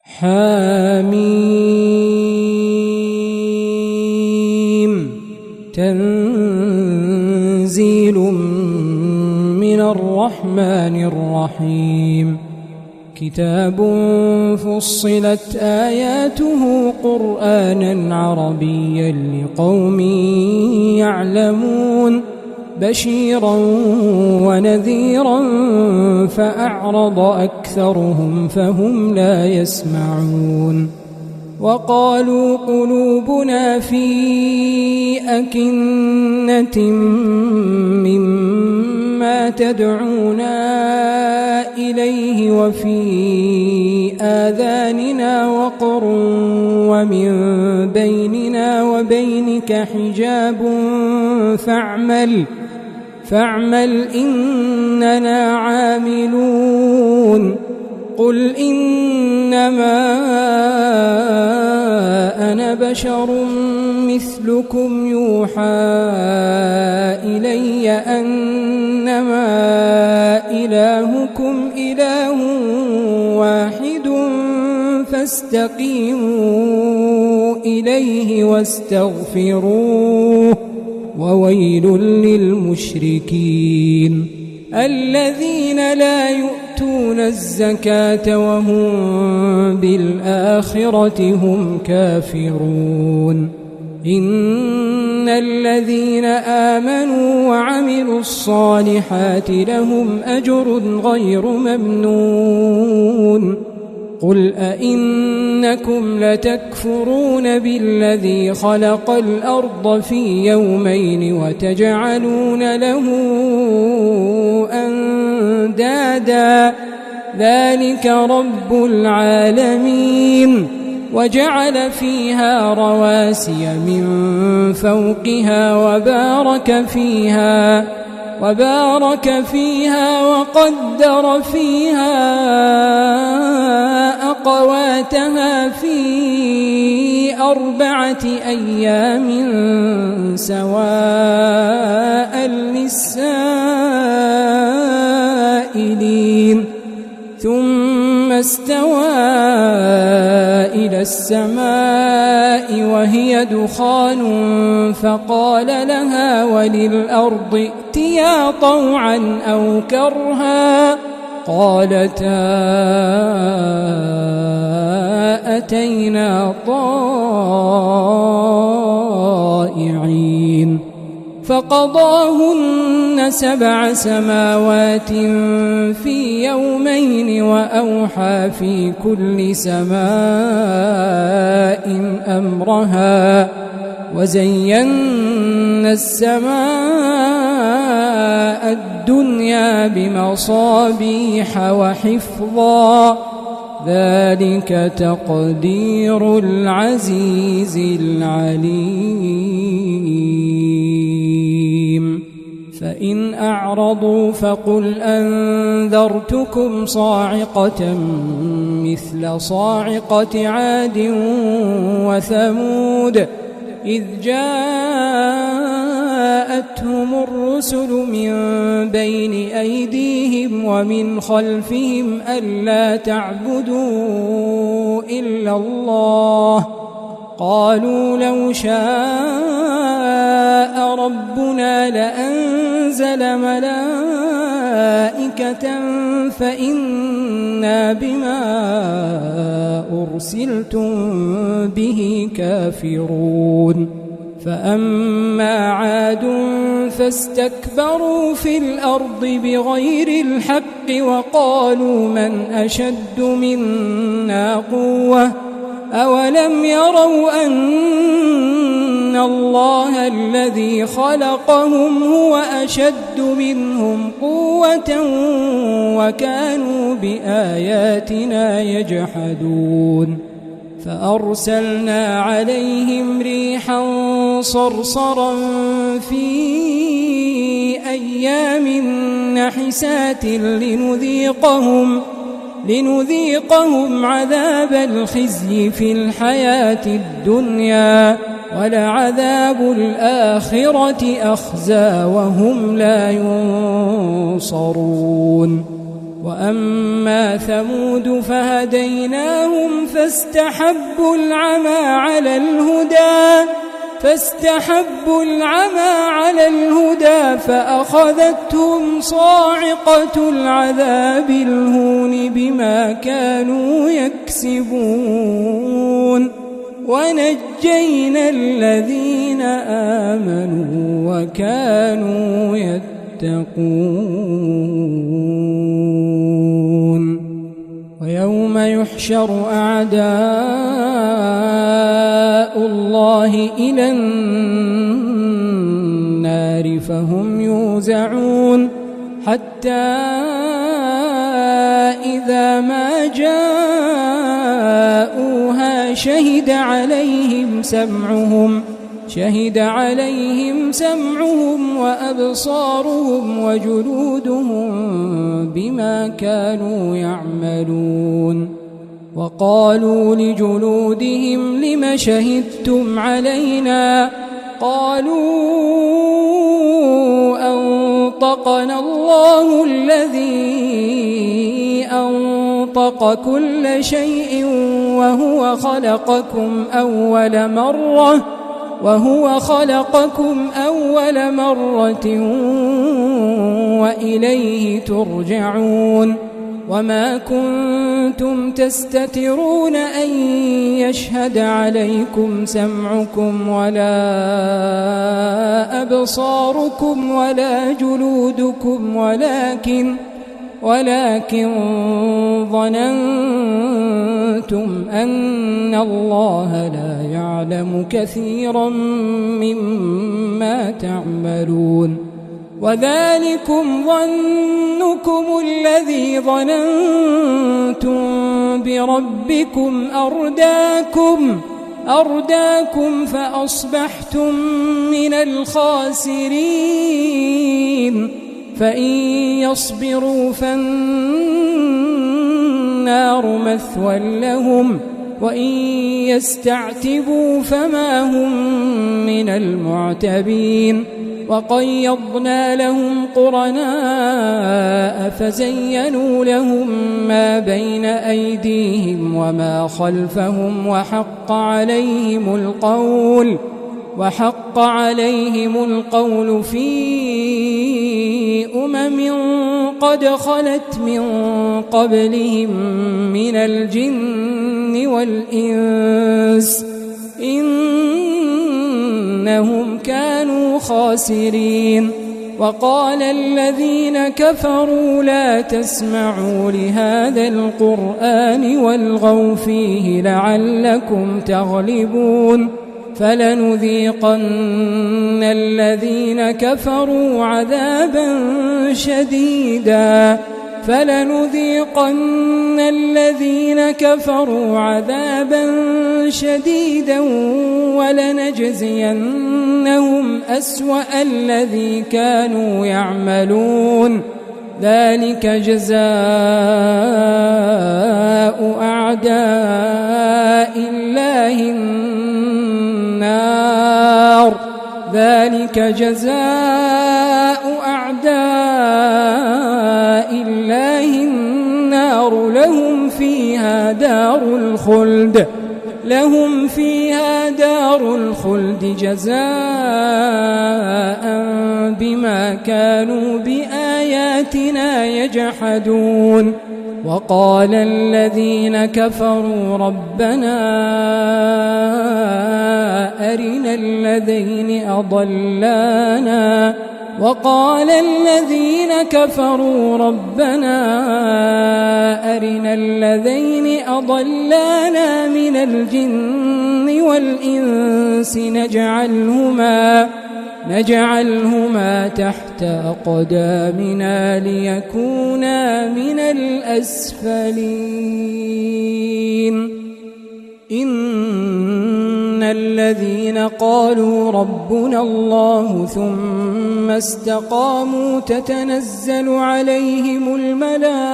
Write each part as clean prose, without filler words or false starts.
حميم تنزيل من الرحمن الرحيم كتاب فصلت آياته قرآنا عربيا لقوم يعلمون بشيرا ونذيرا فأعرض أكثرهم فهم لا يسمعون وقالوا قلوبنا في أكنة مما تدعونا إليه وفي آذاننا وقر ومن بيننا وبينك حجاب فاعمل إننا عاملون قل إنما أنا بشر مثلكم يوحى إلي أنما إلهكم إله واحد فاستقيموا إليه واستغفروه وويل للمشركين الذين لا يؤتون الزكاة وهم بالآخرة هم كافرون إن الذين آمنوا وعملوا الصالحات لهم أجر غير ممنون قل أئنكم لتكفرون بالذي خلق الأرض في يومين وتجعلون له أندادا ذلك رب العالمين وجعل فيها رواسي من فوقها وبارك فيها وقدر فيها أقواتها في 4 أيام سواء للسائلين ثم استوى إلى السماء وهي دخان فقال لها وللأرض ائتيا طوعا أو كرها قالتا أتينا طائعين فقضاهن 7 سماوات في يومين وأوحى في كل سماء أمرها وزينا السماء الدنيا بمصابيح وحفظا ذلك تقدير العزيز العليم فإن أعرضوا فقل أنذرتكم صاعقة مثل صاعقة عاد وثمود إذ جاءتهم الرسل من بين أيديهم ومن خلفهم ألا تعبدوا إلا الله قالوا لو شاء ربنا لأنزل ملائكة فإنا بما أرسلتم به كافرون فأما عاد فاستكبروا في الأرض بغير الحق وقالوا من أشد منا قوة أولم يروا أن الله الذي خلقهم هو أشد منهم قوة وكانوا بآياتنا يجحدون فأرسلنا عليهم ريحا صرصرا في أيام نحسات لنذيقهم عذاب الخزي في الحياة الدنيا ولعذاب الآخرة أخزى وهم لا ينصرون وأما ثمود فهديناهم فاستحبوا العمى على الهدى فأخذتهم صاعقة العذاب الهون بما كانوا يكسبون ونجينا الذين آمنوا وكانوا يتقون ويوم يحشر أعداء الله إلى النار فهم يوزعون حتى إذا ما جاءوها شهد عليهم سمعهم وأبصارهم وجلودهم بما كانوا يعملون وقالوا لجلودهم لم شهدتم علينا قالوا أنطقنا الله الذي أنطق كل شيء وهو خلقكم أول مرة وإليه ترجعون وما كنتم تستترون أن يشهد عليكم سمعكم ولا أبصاركم ولا جلودكم ولكن ظننتم أن الله لا يعلم كثيرا مما تعملون وذلكم ظنكم الذي ظننتم بربكم أرداكم فأصبحتم من الخاسرين فإن يصبروا فالنار مثوى لهم وإن يستعتبوا فما هم من المعتبين وقيضنا لهم قرناء فزينوا لهم ما بين أيديهم وما خلفهم وحق عليهم القول في قد خلت من قبلهم من الجن والإنس إنهم كانوا خاسرين وقال الذين كفروا لا تسمعوا لهذا القرآن والغوا فيه لعلكم تغلبون فلنذيقن الذين كفروا عذابا شديدا ولنجزينهم أسوأ الذي كانوا يعملون ذلك جزاء أعداء الله النار لهم فيها دار الخلد جزاء بما كانوا بآياتنا يجحدون وقال الذين كفروا ربنا أرنا الذين أضلانا من الجن والإنس نجعلهما تحت أقدامنا ليكونا من الأسفلين إن الذين قالوا ربنا الله ثم استقاموا تتنزل عليهم الملائكة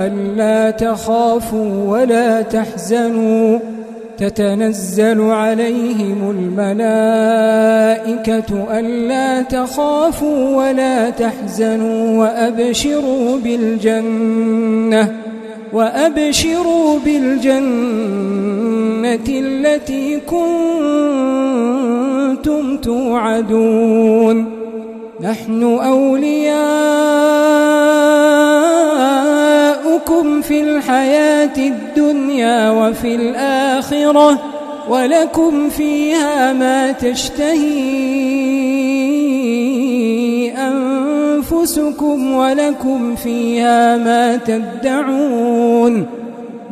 ألا تخافوا ولا تحزنوا تتنزل عليهم الملائكة ألا تخافوا ولا تحزنوا وأبشروا بالجنة التي كنتم توعدون نحن أولياؤكم في الحياة الدنيا وفي الآخرة ولكم فيها ما تشتهي أنفسكم ولكم فيها ما تدعون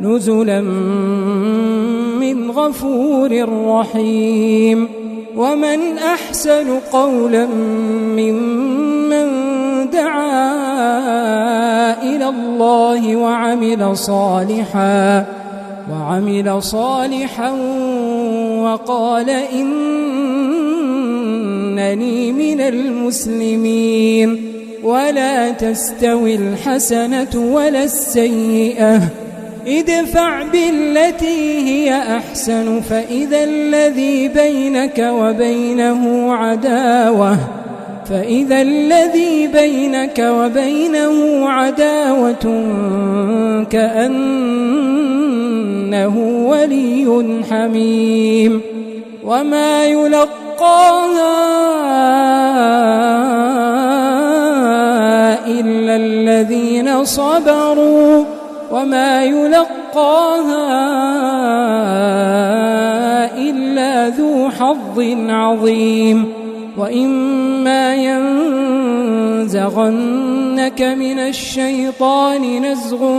نزلا من غفور رحيم ومن أحسن قولا ممن دعا إلى الله وعمل صالحا وقال إنني من المسلمين ولا تستوي الحسنة ولا السيئة ادفع بالتي هي أحسن فإذا الذي بينك وبينه عداوة كأنه ولي حميم وما يلقاها إلا الذين صبروا وما يلقاها إلا ذو حظ عظيم وإما ينزغنك من الشيطان نزغ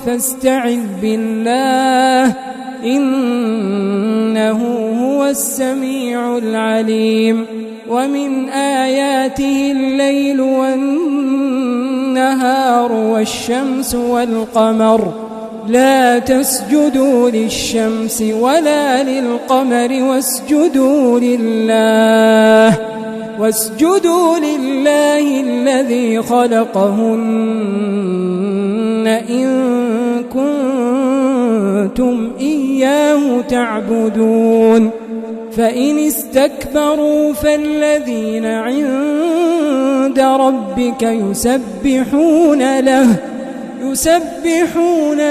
فاستعذ بالله إنه هو السميع العليم ومن آياته الليل والنهار والشمس والقمر لا تسجدوا للشمس ولا للقمر واسجدوا لله الذي خلقهن إن كنتم إياه تعبدون فإن استكبروا فالذين عند ربك يسبحون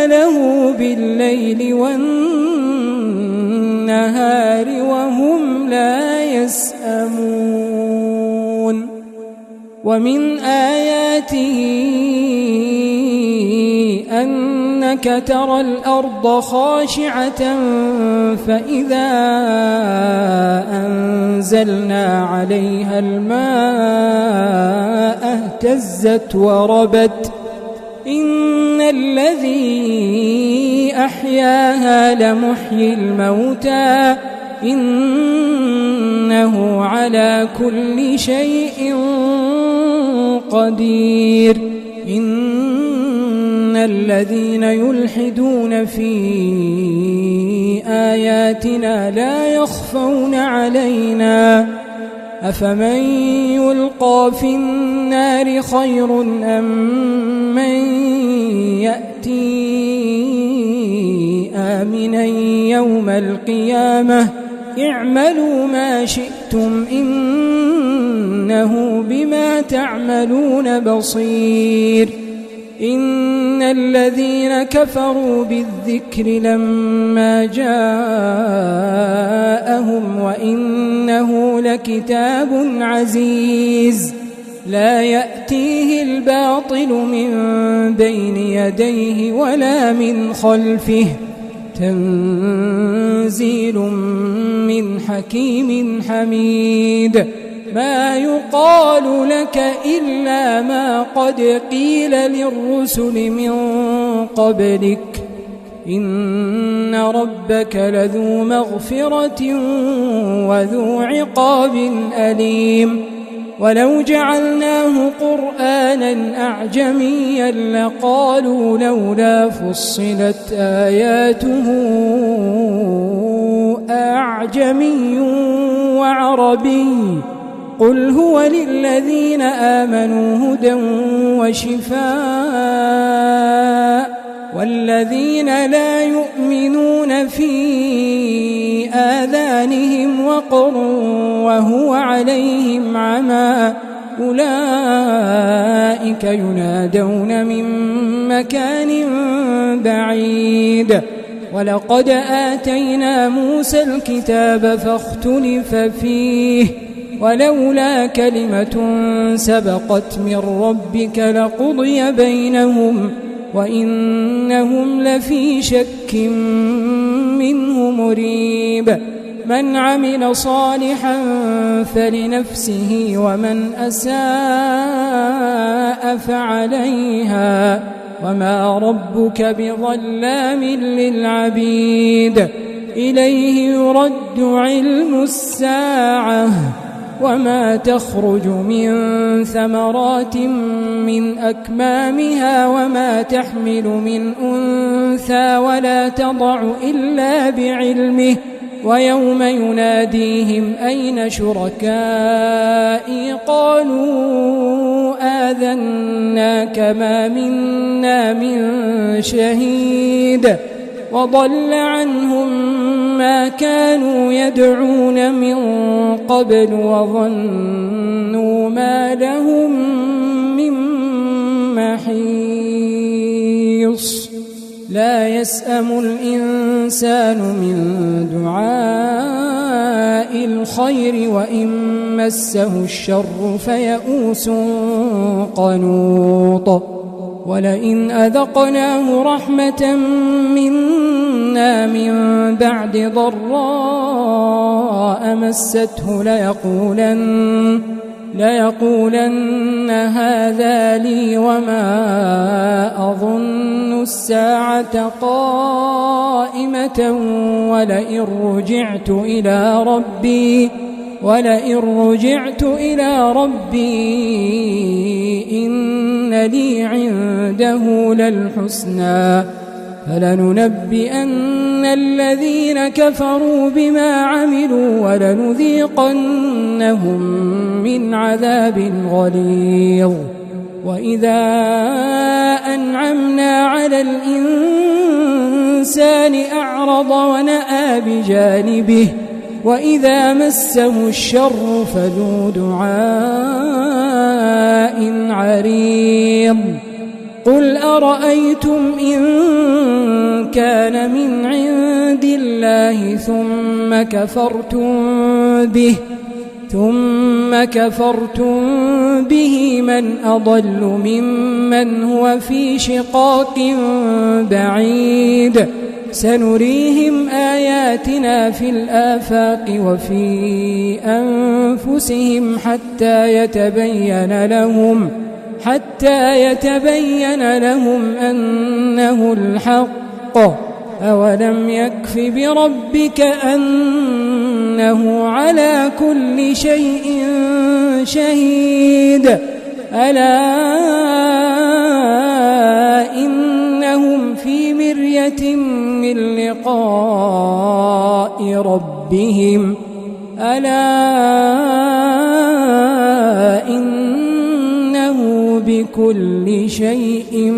له بالليل والنهار وهم لا يسأمون ومن آياته أنك ترى الأرض خاشعة فإذا أنزلنا عليها الماء اهتزت وربت إن الذي أحياها لمحيي الموتى إنه على كل شيء قدير إن الذين يلحدون في آياتنا لا يخفون علينا أفمن يلقى في النار خير أم من يأتي آمنا يوم القيامة اعملوا ما شئتم إنه بما تعملون بصير إن الذين كفروا بالذكر لما جاءهم وإنه لكتاب عزيز لا يأتيه الباطل من بين يديه ولا من خلفه تنزيل من حكيم حميد ما يقال لك إلا ما قد قيل للرسل من قبلك إن ربك لذو مغفرة وذو عقاب أليم ولو جعلناه قرآنا أعجميا لقالوا لولا فصلت آياته أعجمي وعربي قل هو للذين آمنوا هدى وشفاء والذين لا يؤمنون في آذانهم وقر وهو عليهم عمى أولئك ينادون من مكان بعيد ولقد آتينا موسى الكتاب فاختلف فيه ولولا كلمة سبقت من ربك لقضي بينهم وإنهم لفي شك منه مريب من عمل صالحا فلنفسه ومن أساء فعليها وما ربك بظلام للعبيد إليه يرد علم الساعة وما تخرج من ثمرات من أكمامها وما تحمل من أنثى ولا تضع إلا بعلمه ويوم يناديهم أين شركائي قالوا آذناك ما منا من شهيد وضل عنهم ما كانوا يدعون من قبل وظنوا ما لهم من محيص لا يسأم الإنسان من دعاء الخير وإن مسه الشر فيئوس قنوط ولئن أذقناه رحمة منا من بعد ضراء مسته ليقولن هذا لي وما أظن الساعة قائمة ولئن رجعت إلى ربي إن لي عنده للحسنى فلننبئن الذين كفروا بما عملوا ولنذيقنهم من عذاب غليظ وإذا أنعمنا على الإنسان أعرض ونأى بجانبه وإذا مسه الشر فذو دعاء عريض قل أرأيتم إن كان من عند الله ثم كفرتم به من أضل ممن هو في شقاق بعيد سنريهم آياتنا في الآفاق وفي أنفسهم حتى يتبين لهم أنه الحق أولم يكف بربك أنه على كل شيء شهيد ألا إنهم في مرية من لقاء ربهم ألا إنه بكل شيء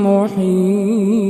محيط